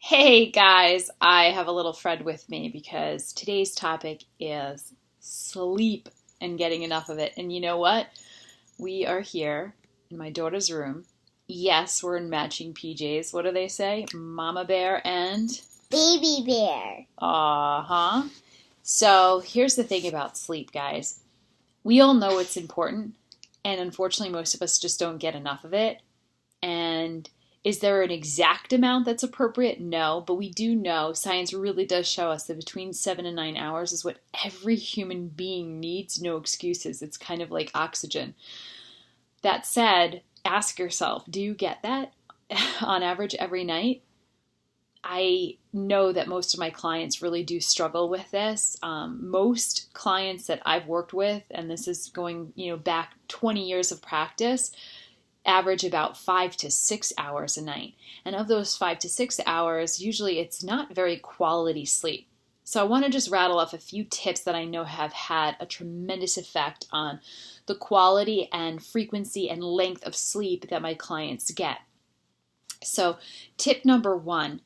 Hey guys, I have a little friend with me because today's topic is sleep and getting enough of it. And you know what? We are here in my daughter's room. Yes, we're in matching PJs. What do they say? Mama bear and Baby bear. uh-huh. So here's the thing about sleep, guys. We all know it's important, and unfortunately most of us just don't get enough of it. And is there an exact amount that's appropriate? No, but we do know science really does show us that between 7 and 9 hours is what every human being needs. No excuses. It's kind of like oxygen. That said, ask yourself, do you get that on average every night? I know that most of my clients really do struggle with this. Most clients that I've worked with, and this is going, back 20 years of practice, average about 5 to 6 hours a night. And of those 5 to 6 hours, usually it's not very quality sleep. So I want to just rattle off a few tips that I know have had a tremendous effect on the quality and frequency and length of sleep that my clients get. So tip number one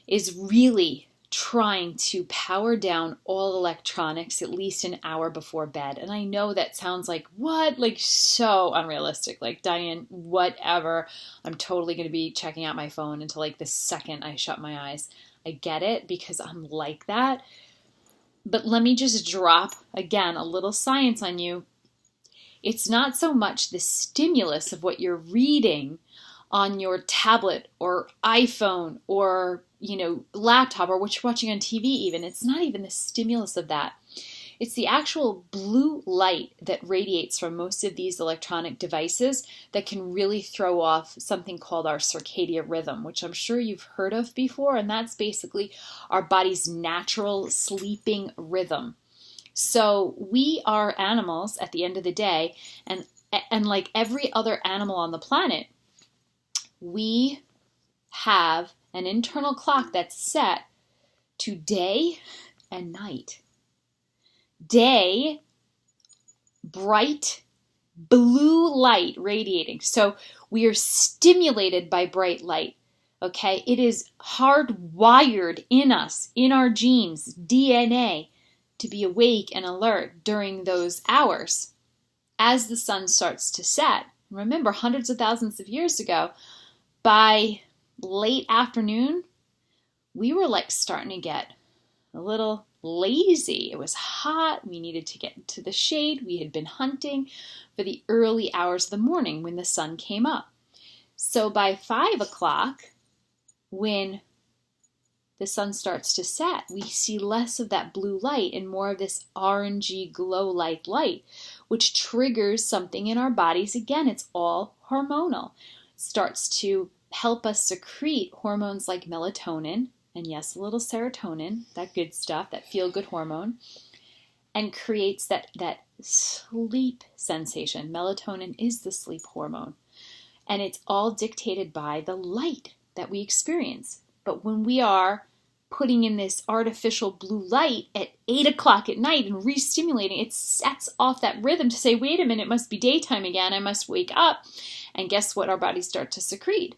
is really trying to power down all electronics at least an hour before bed. And I know that sounds like, what? Like so unrealistic. Like, Diane, whatever. I'm totally going to be checking out my phone until like the second I shut my eyes. I get it because I'm like that. But let me just drop, again, a little science on you. It's not so much the stimulus of what you're reading on your tablet or iPhone or laptop or what you're watching on TV even. It's not even the stimulus of that. It's the actual blue light that radiates from most of these electronic devices that can really throw off something called our circadian rhythm, which I'm sure you've heard of before, and that's basically our body's natural sleeping rhythm. So we are animals at the end of the day, and like every other animal on the planet, we have an internal clock that's set to day and night. Day, bright blue light radiating. So we are stimulated by bright light. Okay, it is hardwired in us, in our genes, DNA, to be awake and alert during those hours as the sun starts to set. Remember, hundreds of thousands of years ago, by late afternoon, we were like starting to get a little lazy. It was hot. We needed to get into the shade. We had been hunting for the early hours of the morning when the sun came up. So by 5 o'clock, when the sun starts to set, we see less of that blue light and more of this orangey glow like light, which triggers something in our bodies. Again, it's all hormonal. It starts to help us secrete hormones like melatonin, and yes, a little serotonin, that good stuff, that feel-good hormone, and creates that sleep sensation. Melatonin is the sleep hormone, and it's all dictated by the light that we experience. But when we are putting in this artificial blue light at 8 o'clock at night and re-stimulating, it sets off that rhythm to say, wait a minute, it must be daytime again, I must wake up. And guess what? Our bodies start to secrete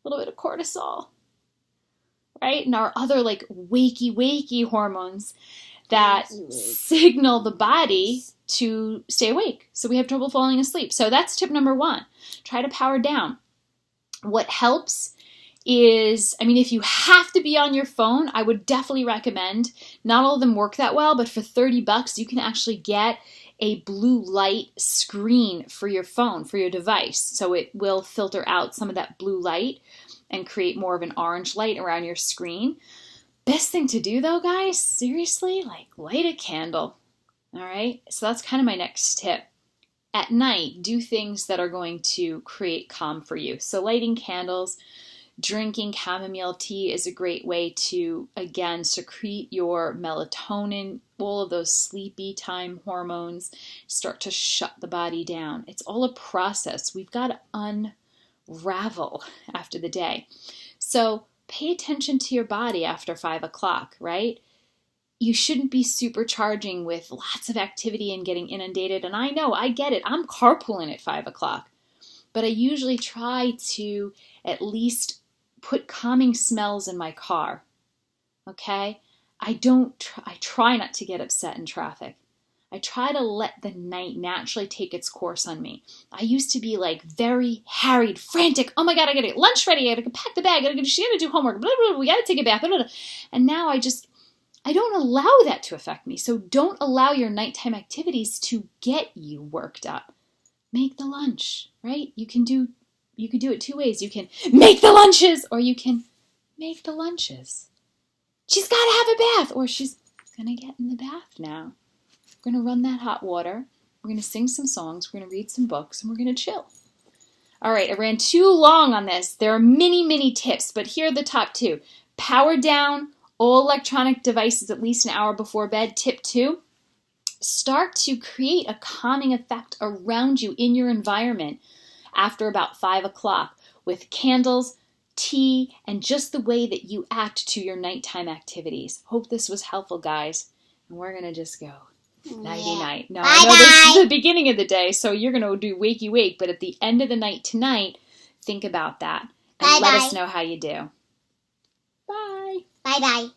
a little bit of cortisol, right? And our other like wakey hormones that signal the body to stay awake. So we have trouble falling asleep. So that's tip number one. Try to power down. What helps is, if you have to be on your phone, I would definitely recommend, not all of them work that well, but for $30, you can actually get a blue light screen for your phone, for your device. So it will filter out some of that blue light and create more of an orange light around your screen. Best thing to do though, guys, seriously, like light a candle. All right. So that's kind of my next tip. At night, do things that are going to create calm for you. So lighting candles, drinking chamomile tea is a great way to, again, secrete your melatonin, all of those sleepy time hormones, start to shut the body down. It's all a process. We've got to unravel after the day. So pay attention to your body after 5 o'clock, right? You shouldn't be supercharging with lots of activity and getting inundated. And I know, I get it. I'm carpooling at 5 o'clock. But I usually try to at least put calming smells in my car. Okay? I try not to get upset in traffic. I try to let the night naturally take its course on me. I used to be like very harried, frantic. Oh my God, I gotta get lunch ready. I gotta pack the bag. She gotta do homework. Blah, blah, blah, we gotta take a bath. Blah, blah, blah. And now I don't allow that to affect me. So don't allow your nighttime activities to get you worked up. Make the lunch, right? You can do it two ways. You can make the lunches, or you can make the lunches. She's got to have a bath, or she's going to get in the bath now. We're going to run that hot water. We're going to sing some songs. We're going to read some books, and we're going to chill. All right, I ran too long on this. There are many, many tips, but here are the top 2. Power down all electronic devices at least an hour before bed. Tip 2, start to create a calming effect around you in your environment after about 5 o'clock with candles, tea, and just the way that you act to your nighttime activities. Hope this was helpful, guys. And we're going to just go nighty-night. No, I know this is the beginning of the day, so you're going to do wakey wake, but at the end of the night tonight, think about that. And let us know how you do. Bye. Bye-bye.